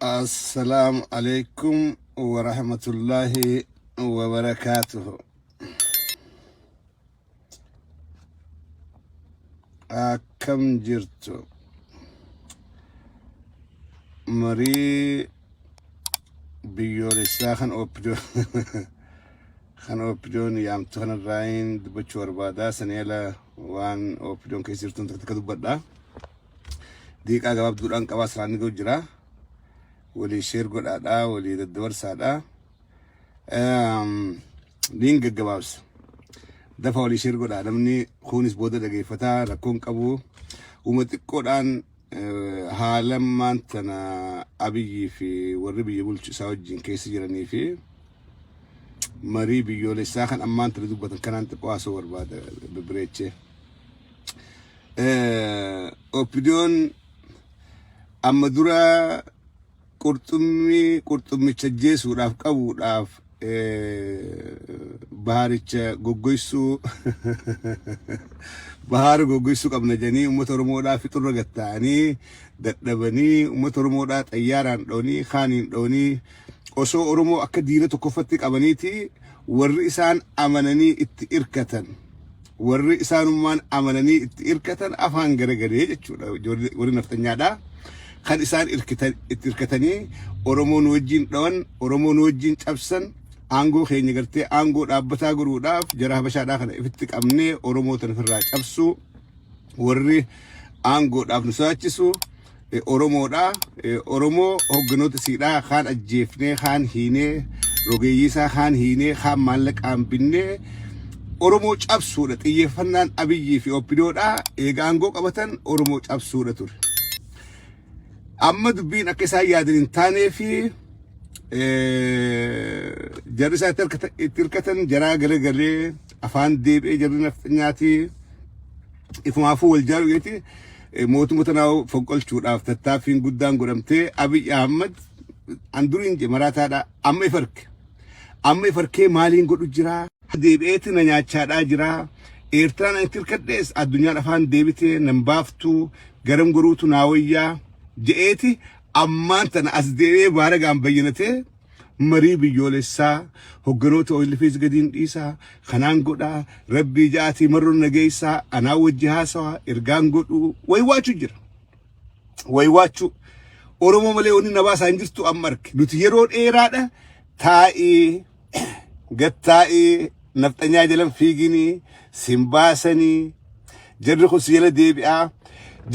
السلام عليكم ورحمة الله وبركاته. كم جرتو مري بيوريسا خان أوبدو خان أوبدون يام تهان الراين دبتشور بادا سنيلا وان أوبدون كيسيرتون تكتكدو بدا ديك أغاب دوران كواس راني جرا ولي شير قد أدا ولي الدور سادا دينج جوابس دفع ولي شير قد أدا مني خونس بودا دقي فتا ركون كابو ومتقول أن حالم مانتنا أبي في وربي يقول ساوجين كيس جراني في مري بيولي ساخن أمان تردو بطن كنان تقواسو ورباد ببريتشي أوبيديون أما دورا قرطمي تجيسو راف قبو راف بحاريچ غوغويسو بحار غوغويسو قبنا جاني أمت ورمودا في طرقتاني دبني أمت ورمودا طياران دوني خانين دوني osoo oromoo akka diina tokkoffatti qabaniiti warri isaan amananii itti irkatan warri isaanummaan amananii itti irkatan afaan garagalee jechuudha warri naftanyaadha kan isaan itti irkatanii oromoon wajjin dhawan oromoon wajjin cabsan aangoo keenya gartee aangoo dhaabbataa guruudhaaf jara habashaadhaa kana ifitti qabnee oromoo tan firraa cabsu warri aangoodhaaf nu saachisu Oromoodha Oromoo hogganoota siidhaa kaan ajjeefnee kaan hiinee rogeeyyisaa kaan hiinee kaan maallaqaan binnee Oromoo cabsuudha xiyyeeffannaan Abiyyii fi Oppidoodha eega aangoo qabatan Oromoo cabsuudha ture amma dubbiin akka isaan yaadan hin taanee fi jarri isaa itti hirkatan jaraa garagalee afaan deebi'ee jarri naftanyaati ifumaafuu wal jaalu geeti mootummaa naannoo fonqolchuudhaaf tattaaffiin guddaan godhamtee Abiy Ahmed anduriin marataadha amma ifarkee maaliin godhu jira deebi'eeti na nyaachaadhaa jira Eertiraan itti hirkadhees addunyaan afaan deebitee nan baaftu garam goruutu naawayyaa je'eeti ammaan tana as deebi'ee baaragaan bayyinatee marii biyyoolessaa hogganoota oilifis gadiin dhiisaa kanaan godhaa rabbii jaatii marroon nageessaa anaa wajji haasawa ergaan godhu waywaachuu jira waywaachuu oromoo malee onni nabaasaa hin jirtu amma arke nuti yeroo dheeraadha taa'ee gattaa'ee naftanyaa jalan fiiginii simbaasanii jarri kun si jala deebi'aa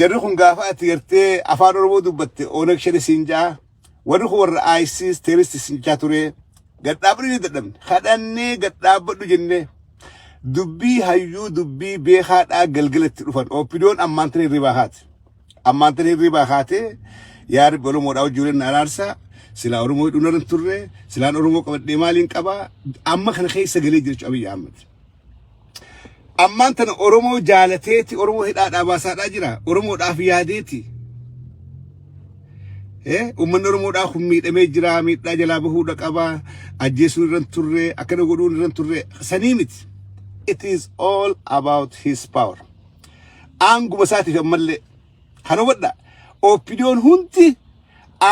jarri kun gaafa ati gartee afaan oromoo dubbatte oonag shani siinjaa warri kun warra ISIS terrorists siinjaa ture gadhaabni ni dadhabne kadhannee gadhaabadhu jennee dubbii hayyuu dubbii beekaadhaa galgalatti dhufan Oppidoon ammaantanii hirribaa haate yaa rabbi oromoodhaa wajjuuleen araarsaa silaa oromoo hidhuun turre silaan oromoo qabadhee maaliin qabaa amma kana keessa galee jira Abiy Ahmed ammaan tana oromoo jaalateeti oromoo hidhaadhaa baasaadhaa jira oromoodhaaf yaadeeti ummanni oromoodhaa kun miidhamee jira miidhaa jalaa bahuudha qabaa ajjeesuun irran turre akkana godhuun irran turre sanii miti it is all about his power aanguma isaatiif ammallee kan hubadha Oppidoon hundi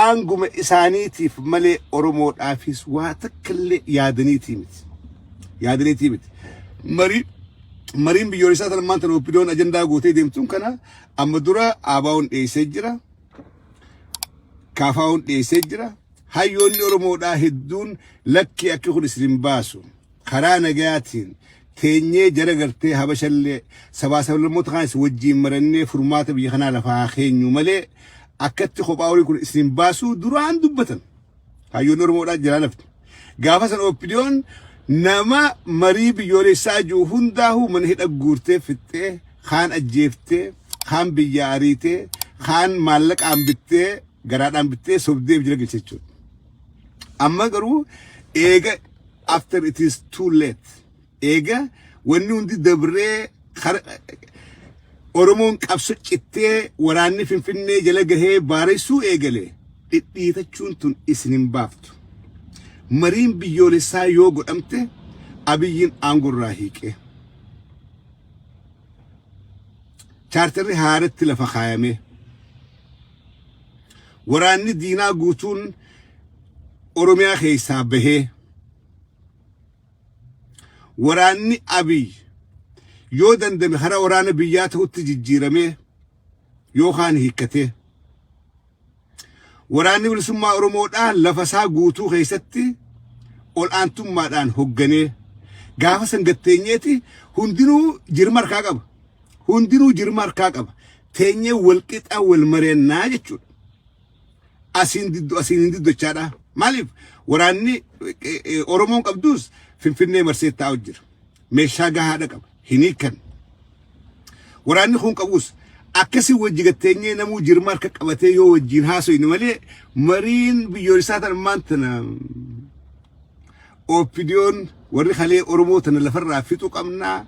aanguma isaaniitiif malee oromoodhaafis waa takkallee yaadaniitii miti mariin biyyoolessaa tan ammaan tana Oppidoon ajandaa gootee deemtuun kana amma dura ABO'n dhiyeessee jira KFO'n dhiyeessee jira hayyoonni oromoodhaa hedduun lakkii akka kun isin baasu karaa nagayaatiin teenyee jara gartee habashallee sabaa sablammoota kanis wajjiin marannee furmaata biyya kanaa lafaa keenyu malee akkatti kophaa olii kun isin baasu duraan dubbatan hayyoonni oromoodhaa jira lafti gaafa san Oppidoon nama marii biyyoolessaa jiru hundaahuu mana hidha guurtee fixxee kaan ajjeeftee kaan biyya ariitee kaan maallaqaan bittee garaadhaan bittee sobdeef jira jechuudha amma garuu eega after it is too late eega wanni hundi dabree oromoon qabso cittee waraanni finfinnee jala gahee baareessuu eegalee dhidhiitachuun tun isin hin baaftu mariin biyyoolessaa yoo godhamte Abiyyiin aangorraa hiiqee chaartarri haaratti lafa kaayamee waraanni diinaa guutuun Oromiyaa keessaa bahee waraanni Abiy yoo dandame hara waraana biyyaa ta'utti jijjiiramee yookaan hiikkatee waraanni bilisummaa Oromoodhaan lafa isaa guutuu keessatti ol aantummaadhaan hogganee gaafa sangatteenyeeti hundinuu jirma harkaa qaba. Hundinuu jirma harkaa qaba. Teenyee wal qixa wal mareennaa jechuudha. Asiin diddochaadha. Maaliif waraanni Oromoon qabdus Finfinnee marsee taa'u jira. Meeshaa gahaadha qaba. Hin hiikan. Waraanni kun qabus akkasii wajji gatteenyee namuu jirma harka qabatee yoo wajjiin haasoyne malee mariin biyyoolessaa tan maantana Oppidiyoon warri halee Oromoo tana lafarraa fixuu qabnaa.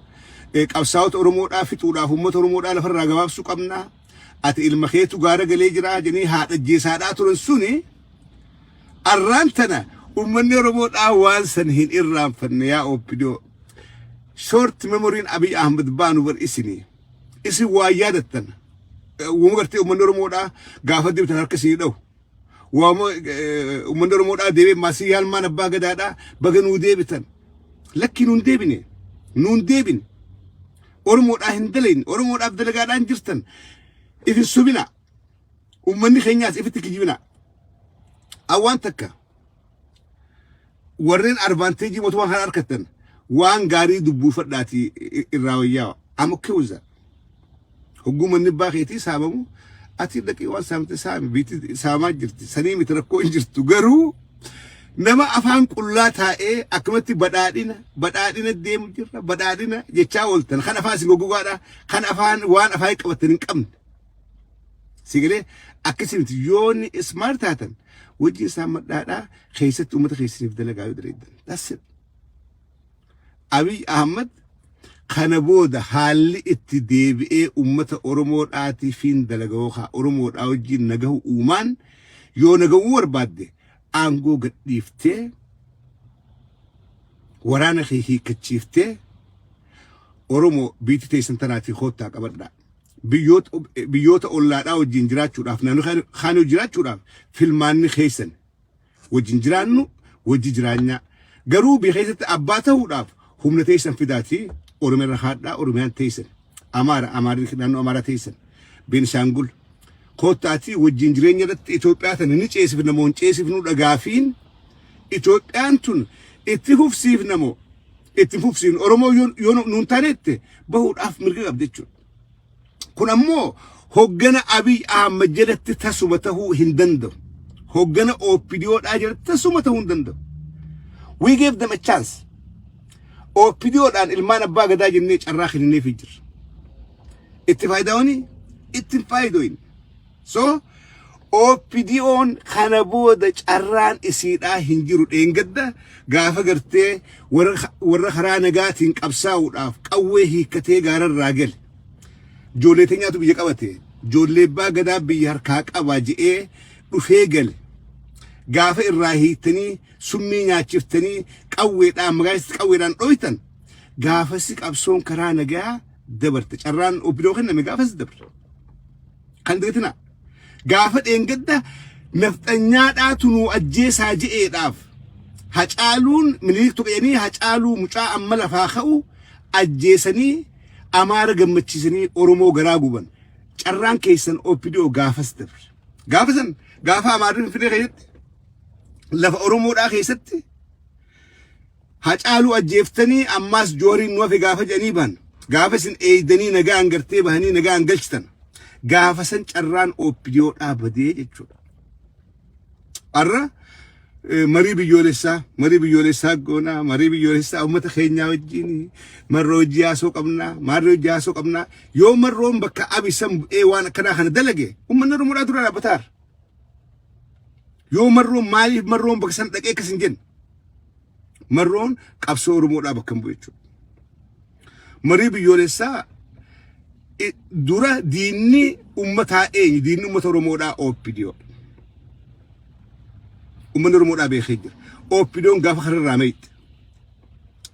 Qabsaa'ota Oromoodhaa fixuudhaaf uummata Oromoodhaa lafarraa gabaabsuu qabnaa. Ati ilma keetu gaara galee jira jedhanii haadha jeesaadhaa turan suni arraan tana uummanni Oromoodhaa waan san hin irraanfanne yaa Oppidiyoo. Short memory Abiy Ahmed baanu bar isini. Isi waa yaadattan. Wama gartee uummanni Oromoodhaa gaafa dibtan harka sii dhawu. Wama uummanni Oromoodhaa deebee maasii yaalmaan abbaa gadaadhaa baga nuu deebitan. Lakki nuun deebine. Nuun deebine. Oromoodhaa hin dalayin. Oromoodhaaf dalagaadhaan jirtan. Ifin subina. Uummanni keenyaas ifitti kijibina. Awwaan takka. Warreen advanteejii mootummaa kana harkattan. Waan gaarii dubbuufadhaati irraa wayyaa. Amukkewuza. Hoggumanni baakeetii saabamu ati dhaqee waan saamte saami biitti saamaa jirti. Sanii miti rakkoo hin jirtu. Garuu nama afaan qullaa taa'ee akkamatti badhaadhina deemu jirra. Badhaadhina jechaa ooltan. Kan afaan si gogugaadha. Kan afaan waan afaan qabatan hin qabne. Sigalee akkasii miti yoonni ismaart taatan wajji isaa madhaadhaa keessatti uummata keessaniif dalagaa yoo dareeddan. That's it. Abiy Ahmed kana booda haalli itti deebi'ee uummata Oromoodhaatii fi dalagoohaa Oromoodhaa wajjin nagahu uumaan yoo nagahuu barbaadde aangoo gadhiiftee waraana kee hiikkachiiftee Oromoo biitti teessan tanaatii koottaa qabadhaa. Biyyoota ollaadhaa wajjin jiraachuudhaaf naannoo kaanii jiraachuudhaaf filmaanni keessan wajjin jiraannu wajji jiraanyaa. Garuu biyya keessatti abbaa ta'uudhaaf humna teessan fidaatii Oromiyaa haadhaa Oromiyaan teessan. Amaarii naannoo Amaaraa teessan. Beenishaangul koottaatii wajjin jireenya irratti Itoophiyaa tana ni ceesifnamoo ceesifnuu dhagaafiin Itoophiyaan tun itti fufsiifnamoo itti fufsiifnu Oromoo yoo nuun taaneette bahuudhaaf mirga qabdi jechuudha. Kun ammoo hoggana Abiy Ahmed jalatti tasuma tahuu hin danda'u. Hoggana Oppidiyoodhaa jalatti tasuma tahuu hin danda'u. We gave them a chance. Oppidiyoodhaan ilmaan abbaa gadaa jennee carraa kennineef jirra. Itti faayidaawani itti faayidoon. So Oppidiyoon kana booda carraan isiidhaa hin jiru dheengadda gaafa gartee warra karaa nagaatiin qabsaa'uudhaaf qawwee hiikkatee gaararraa gale. Ijoollee teenyaatu biyya qabate. Ijoollee abbaa gadaa biyya harkaa qabaa je'ee dhufee gale. Gaafa irraa hiittanii summii nyaachiftanii qawweedhaan magaalitti qawweedhaan dhoytan gaafasi qabsoon karaa nagaa dabarte. Carraan Oppidiyoo kenname gaafas dabre. Kan deetina gaafa dheengadda nafxanyaadhaatu nu ajjeesaa je'eedhaaf Hacaaluun Minilik tuqanii Hacaaluu mucaa amma lafaa ka'u ajjeesanii Amaara gammachiisanii Oromoo garaa guban. Carraan keessan Oppidiyoo gaafas dabre. Gaafasan gaafa Amaarri Finfinnee keessatti lafa Oromoodhaa keessatti Hacaaluu ajjeeftanii ammaas Jooriin nu hafe gaafa jedhanii bahan. Gaafa isin eeydanii nagaan gartee bahanii nagaan galchitan. Gaafa san carraan Oppidiyoodhaa badee jechuudha. Arra marii biyyoolessaa goonaa marii biyyoolessaa uummata keenyaa wajjin marroo hojii haasoo qabnaa yoo marroon bakka abisan bu'ee waan akkanaa kana dalage uummanni Oromoodhaa dura dhaabbataar. Yoo marroon maaliif marroon bakka san dhaqee akkas hin jenne marroon qabsoo Oromoodhaa bakka hin bu'e jechuudha. Marii biyyoolessaa dura diinni uummataa eenyu diinni uummata Oromoodhaa Oppidiyoo. Uummanni Oromoodhaa beekee jira. Oppidiyoon gaafa kararraa meeyte.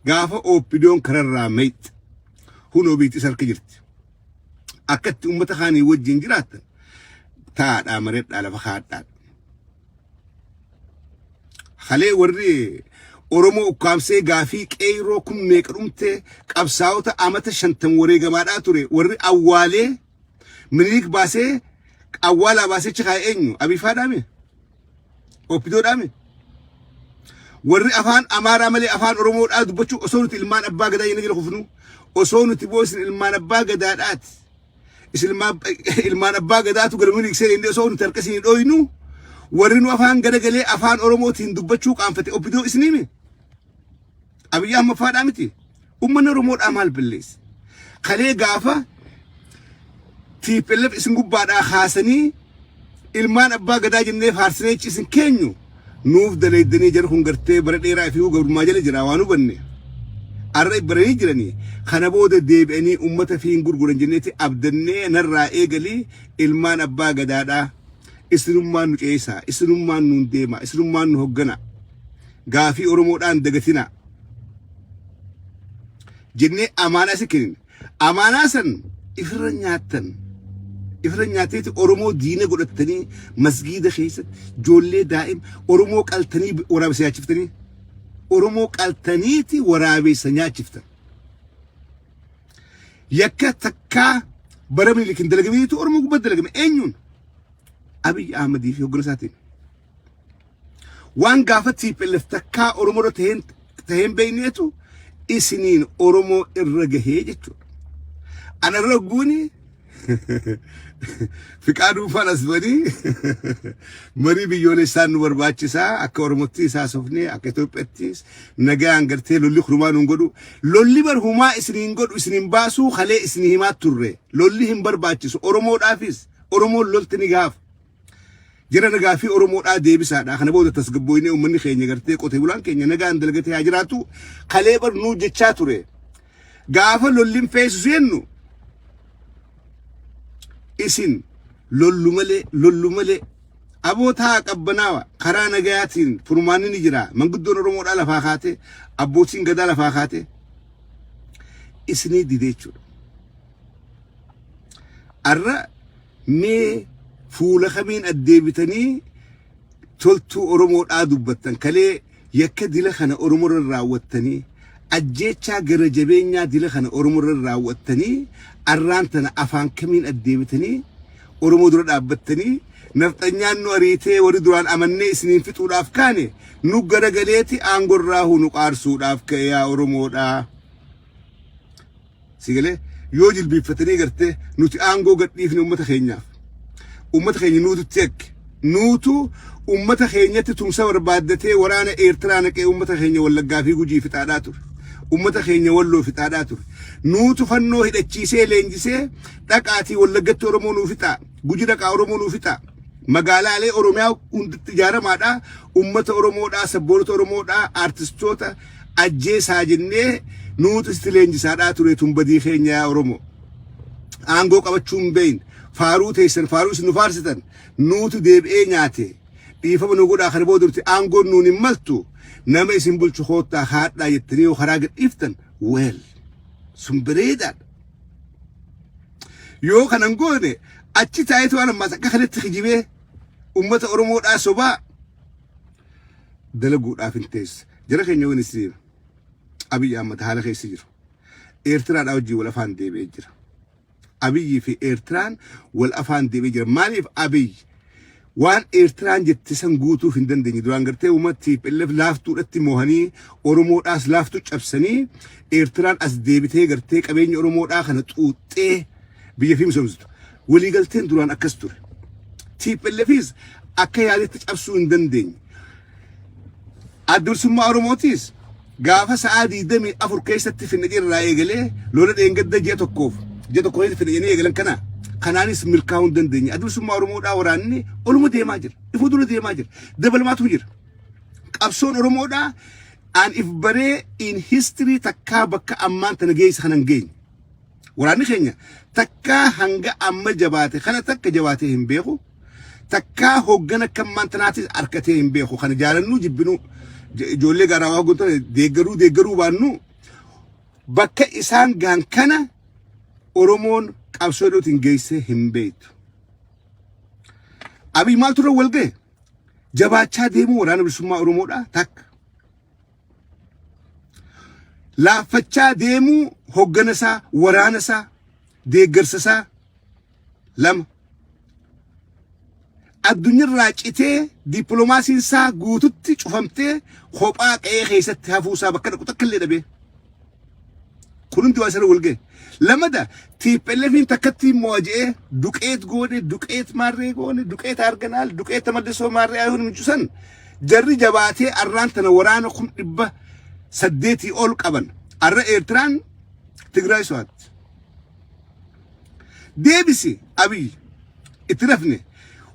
Gaafa Oppidiyoon kararraa meeyte. Hunoo biitti sarka jirti. Akkatti uummata kaanii wajjin jiraatan taa'aadhaa mareedhaa lafa kaadhaa. خلي ورّي أورمو كامسي غافي كيرو كم ميكرمتي قبساوتا أمتا شنتم وري جماعة توري ورّي أولي منيك باسي أولا باسي تخاي إنيو أبي فادامي وبيدو دامي ورّي أفان أمارا ملي أفان أورمو أدبتشو أصونت إلمان أبا قدا ينجل خفنو أصونت بوسن إلمان أبا قدات إلمان أبا قدات وقالوا يكسر إندي أصونت تركسين أوينو ورّي أفان قدا قلي أفان أورمو تندبتشو قامفتي وبيدو إسنيمي أبي أهم فادامتي ومن أورمو أمال بالليس خلي قافة تيبلف اسم قباد خاسني إلمان أبا قدا جنة فارسني اسم كينيو نوف دليل دني جرخون قرتي برد إيرا فيه قبل ما جل جراوانو بني أرى برني جرني خنبود ديب أني أمة فين قرقرن جنتي أبدني نرى إيجلي إلمان أبا قدادا إسلمان نكيسا إسلمان ننديما إسلمان نهجنا قافي أورمو الآن دقتنا جنة أمانة سكين أمانة سن إفرنياتي أورمو دينه قلتني مسجد خيسة جولة دائم أورمو قلتني ورابي سيا شفتني أورمو قلتني تي ورابي سيا شفت يكا تكا برامي لكن دلقمي تو أورمو قبض دلقمي أينون أبي أحمدي في وقرساتين وان قافتي بالفتكا أورمو تهين بينيتو إسنين أورمو الرجهي جتو أنا رجوني في كانوا فلس بني مري بيولي سان ورباتشسا أكورمتي ساسوفني أكتوبتيس نجان قرتي لولي خرمان ونقولوا لولي برهما إسنين قد إسنين باسو خلي إسنين ما ترى لولي هم برباتشسو أورمو دافيس أورمو لولتني غاف جرا نغافي أورمو دا ديبي سادا خنا بودا تسقبويني ومني خيني قرتي قوتي بولان كيني نجان دلقتي هاجراتو خلي بر نو جتشا ترى غافا لولي مفيس زينو إسن لولو ملي أبوتها قبناوا خرانا جاتين فرماني نجرا من قدون رمور على فاخاتي أبوتين قد على فاخاتي إسني ديديتشو أرى مي فول خمين الديبتني تلتو أرمور آدوبتن كلي يكدي لخنا أرمور الراوتني أجيتشا جرجبينيا دي لخنا أرمور الراوتني أرانتنا أفان كمين الديبتني أرمو درد أبتني نفتنيان نوريتي وردوان أمني سنين فتو الأفكاني نقر قليتي أنقر راهو نقارسو الأفكا يا أرمو دا سيقلي يوجل بيفتني قرتي نوتي أنقو قرتني في أمة خينيا أمة خينيا نوتو تيك نوتو أمة خينيا تتمسور بادتي ورانا إيرترانك أمة خينيا ولا في جوجي في تعداتور أمة خينيا ولو في تعداتور نوتو فنو هدتشيسي لينجيسي دقاتي ولا قت أورمو نوفتا جوجي دقا أورمو نوفتا مقالا علي أورميا تجارة مادا أمة أورمو دا سبورت أورمو دا أرتستوتا أجي ساجنة نوتو استلينجيسا دا توريتم بدي خينيا أورمو أنغو قبتشون بين فارو تيسن فارو سنو فارستن نوتو ديب إيه نياتي إيفا منوغو دا خربو درتي أنغو نوني ملتو نما اسم بلچو خوتا خات دا يتريو خراغت إفتن ويل سنبريدان يو خننقوني أتشي تايتو أنا ما تكخلت تخجيبه أمة أورمو دا صبا دلقو دا فنتيس جرخي نيوين سير أبي أحمد حالخي سير إيرتران أوجي والأفان دي بيجر أبي في إيرتران والأفان دي بيجر مالي في أبي وان إيرتران جتسان قوتو فندن ديني دوان قرتي ومتي بإلف لافتو رتي موهاني أورمو داس لافتو چبساني إيرتران أس ديبتي قرتي قبيني أورمو دا خانت اوتي بيجي فيم سمزتو ولي قلتين دوان أكستور تي بإلفيز أكا يالي تچبسو اندن ديني أدور سمع أورموتيس قافة سعادي دمي أفر كيستي في النجير رأي قلي لولا دين قد جيتو كوف جيتو كويت في النجير قلن كنا خناني سميل كاون دندني أدور سمع أورمو دا وراني أولمو دي ماجر إفودولو دي ماجر دبل ما تجر أبسون أورمو دا and if بري in history تكا بكا أمان تنجيس خنانجين وراني خينيا تكا هنگا أما جباتي خنا تكا جباتي هم بيخو تكا هوغنا كمان تناتي أركتي هم بيخو خنا جارنو جبنو جولي غراوا قلتو ديگرو بانو بكا إسان غان كنا أورمون قبسودو تنجيسي هم بيت أبي مال ترى ولغي jabaachaa deemuu waraana bilisummaa Oromoodha takka. Laaffachaa deemuu hogganasaa waraanasaa deeggarsasaa lama. Addunyaarraa citee dippiloomaasiin isaa guututti cufamtee kophaa qe'ee keessatti hafuusaa bakka dhaqu takka illee dhabee. Kun hundi waa sana walga'e. Lamada TPLFin takkatti mo'ajee duqeet goone duqeet maarree goone duqeet arganaal duqeet maddisoo maarree ayuun michusan jarri jabaatee arraan tana waraana 800 ol qaban. Arra Eertiraan Tigraay so'aatti. Deebisi Abiy itti rafne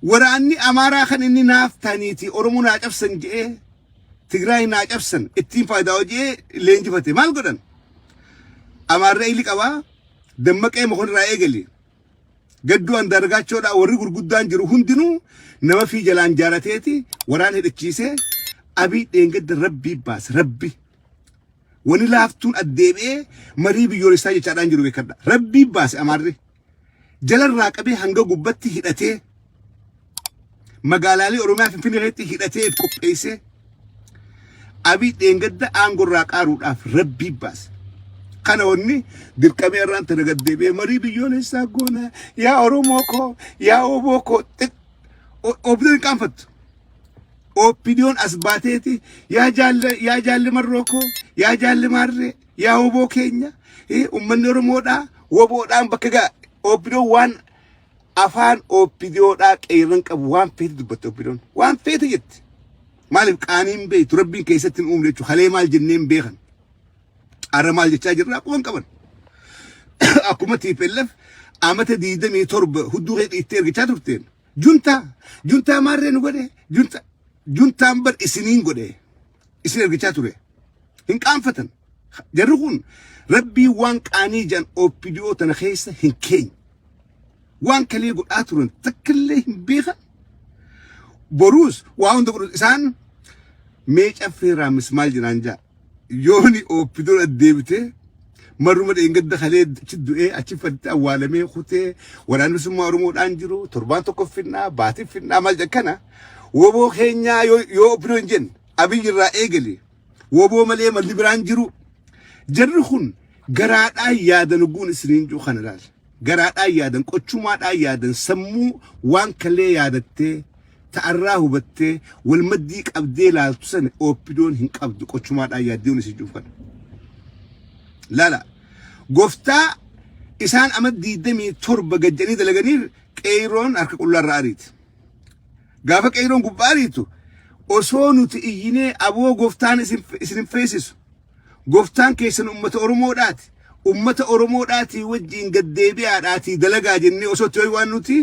waraanni Amaaraa kan inni naaf taniiti Oromoo naa cabsan jedhee Tigraay naa cabsan ittiin faayidaa hojii leenjifate maal godhan? Amaarree ili qabaa dammaqee mokonirraa eegale gadduu andargaachoodhaa warri gurguddaan jiru hundinuu nama fi jalaan jaarateeti waraan hidhachiisee Abiy dheengadda rabbii baase rabbi wani laaftuun addeebi'ee marii biyyoolessaa jechaadhaan jiru beekadha rabbii baase Amaarree jalarraa qabee hanga gubbatti hidhatee magaalaalee Oromiyaa Finfinneetti hidhatee qopheessee Abiy dheengadda aangorraa qaaruudhaaf rabbii baase. Kana wanni dirqamee irraan tana gaddeebi'ee marii biyyoolessaa goona yaa Oromoo koo yaa Oboo koo obboleen qaanfattu. Opiniyoon as baateeti yaa jaalle marroo koo yaa jaalle maarree yaa Oboo keenya uummanni Oromoodhaa Oboodhaan bakka gaa opiniyoon waan afaan opiniyoodhaa qeerran qabu waan feete dubbatte opiniyoon waan feete jetti. Maaliif qaaniin beektu rabbiin keessatti hin uumne jechuudha halee maal jenneen beekan. Arra maal jechaa jirra akkuma qaban. Akkuma TPLF amata 27 hudduu itti ergichaa turteen. Juntaa maarree nu godhe juntaan bar isiniin godhe isin ergichaa ture. Hin qaanfatan. Jarri kun rabbii waan qaanii jan opidiyoo tana keessa hin keenye. Waan kalee godhaa turan takkillee hin beekan. Boruus waa hunda godhu isaan meeca feeraamis maal jiraan jaa. Yooni opidoo addeebitee marruma dheengadda kalee du'ee achi fadde awwaalamee kutee waraanni bilisummaa Oromoodhaan jiru torbaan tokko finnaa baatii finnaa maal jekkana woboo keenyaa yoo opidoo hin jenne Abiy irraa eegale woboo malee malli biraan jiru jarri kun garaadhaan yaadan guun isiniin jiru kana laal garaadhaan yaadan qochumaadhaan yaadan sammuu waan kalee yaadattee ta'arraa hubattee wal maddii qabdee laaltu sana opidoon hin qabdu qochumaadhaan yaaddee unis juufan lala goftaa isaan ama 27 gajjanii dalaganiir qeeroon harka qullaarra ariiti gaafa qeeroon gubbaa ariitu osoo nuti iyyinee aboo goftaan isin feesisu goftaan keessan ummata Oromoodhaati wajjiin gaddeebi'aadhaati dalagaa jennee osoo ta'e waan nuti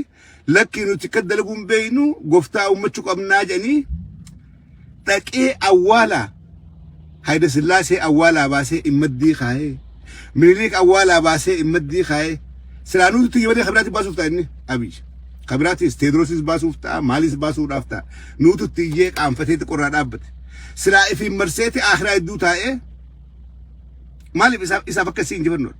lakki nuti kaddalaguun beeynu goftaa ummachuu qabnaa jedhanii dhaqee awwaala Hayda Sillaasee awwaalaa baasee immaddii kaa'ee Minilik awwaalaa baasee immaddii kaa'ee silaanuu nuti yemanii kabiraatti baasuuf ta'a inni Abiy kabiraatis Teedroosis baasuuf ta'a maalis baasuudhaaf ta'a nuututti iyyee qaanfateeti qorraa dhaabbate silaa ifiin marseeti akhiraa hedduu taa'ee maaliif isaaf akkasii injifannoodha.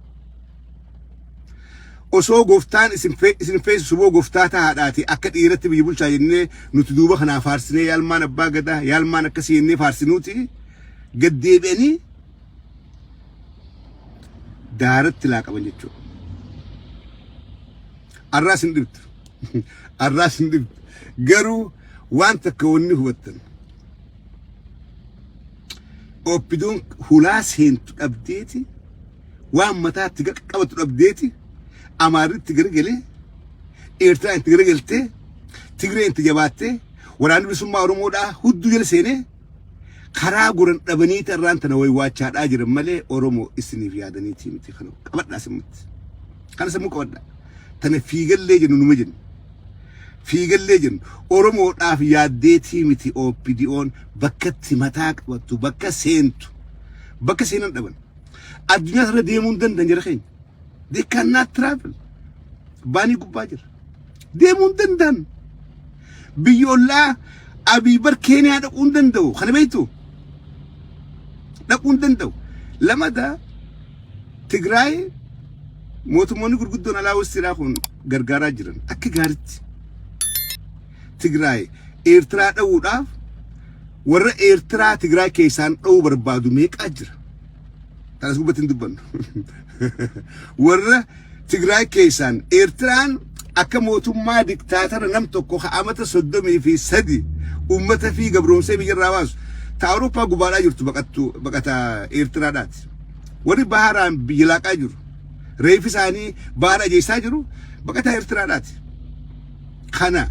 Osoo goftaan isin feesisu boo goftaa taa'aadhaati akka dhiiratti biyya bulchaa jennee nuti duuba kanaa faarsinee yaalmaan abbaa gadaa yaalmaan akkasii jennee faarsinuuti gaddeebi'anii daaratti laa qaban jechuudha. Arraas hin dhibdu. Arraas hin dhibdu. Garuu waan takka wanni hubattan. Oppidoon hulaa seentu dhabdeeti waan mataatti qabatu dhabdeeti Amaaritti garagalee Eertiraan itti garagaltee Tigreen itti jabaattee waraanni bilisummaa Oromoodhaa hudduu jala seenee karaa goran dhabaniiti irraan tana waywaachaadhaa jiran malee Oromoo isiniif yaadaniitii miti kana qabadhaa simmatti kana sammuu qabadhaa tana fiigallee jennu numa jennu fiigallee jennu Oromoodhaaf yaaddeetii miti OPDO'n bakkatti mataa qabattu bakka seentu bakka seenan dhaban addunyaa irra deemuu hin danda'an jira keenya they cannot travel baanii gubbaa jira deemuu hin danda'an biyyoolaa Abiy bar Keeniyaa dhaquu hin danda'u kana beektu dhaquu hin danda'u lamada Tigraay mootummoonni gurguddoon alaa westiraa kun gargaaraa jiran akka gaaritti Tigraay Eertiraa dha'uudhaaf warra Eertiraa Tigraay keessaan dha'uu barbaadu meeqa jira? Tanas gubbatiin dubbannu. Warra Tigraay keessaan Eertiraan akka mootummaa diktaatara nam tokko amata 33 ummata fi gabroomsee biyyarraa baasu ta Awurooppaa gubaadhaa jirtu baqata Eertiraadhaati. Warri baharaan biyya laaqaa jiru reefi isaanii bahara ajeessaa jiru baqata Eertiraadhaati. Kana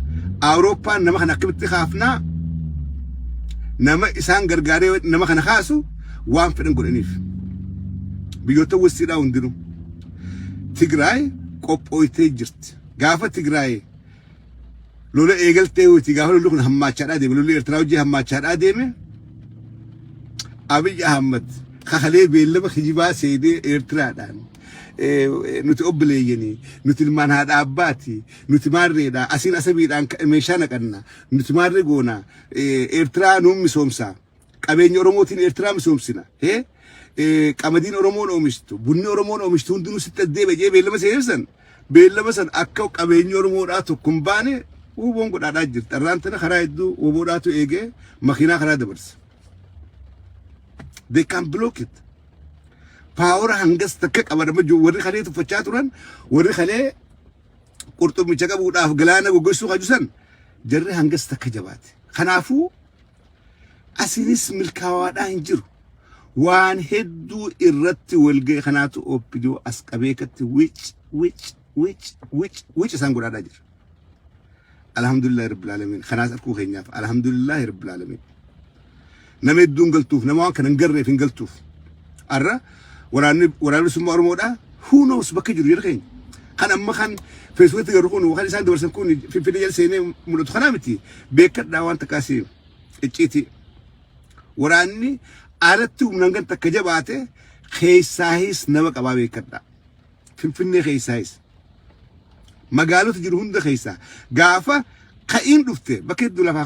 Awurooppaan nama kana akkamitti kaafnaa nama isaan gargaaree nama kana kaasu waan fedhan godhaniif biyyoota wasiidhaa hundinuu Tigraay qophooytee jirti. Gaafa Tigraay lola eegaltee hooti gaafa lolli kun hammaachaadhaa deeme lolli Eertiraa hojii hammaachaadhaa deeme Abiy Ahmed kakalee beellama kijibaa seenee Eertiraadhaan nuti obboleeyyanii nuti ilmaan haadha abbaati nuti maarreedha asiin asabiidhaan meeshaa naqanna nuti maarree goona Eertiraa nuun misoomsa qabeenya Oromootiin Eertiraa misoomsina qamadiin Oromoon oomishtu bunni Oromoon oomishtu hundinuu sitti addeebe jee beellama san akka qabeenya Oromoodhaa tokkum baane huboon godhaadhaa jirti. Arraan tana karaa hedduu huboodhaatu eegee makiinaa karaa dabarsa. They can block it. Power hangas takka qabarama warri kalee tuffachaa turan warri kalee qurxummicha qabuudhaaf galaana goggosuu kajusan jarri hangas takka jabaate. Kanaafuu asinis milkaawaadhaa hin jiru. Waan hedduu irratti walga'e kanaatu oppidoo as qabeekatti which isaan godhaadhaa jira. Alhamdulillah rabbil alamin. Khanaas arkuu keenyaaf alhamdulillah rabbil alamin. Nama hedduun galtuuf nama waan kana hin garreef hin galtuuf. Arra waraanni summa Oromoodhaa who knows bakka jiru jira keenya. Kan amma kan Facebook garuu kun waan isaan dabarsan kun finfinnee jala seenee mul'atu kanaa miti. Beekadhaa waan takkaasii icciiti. Waraanni alatti humnaan kan takka jabaate keessaahis nama qabaa beekadhaa. Finfinnee keessaahis. Magaalota jiru hunda keessaa gaafa ka'iin dhufte bakka hedduu lafaa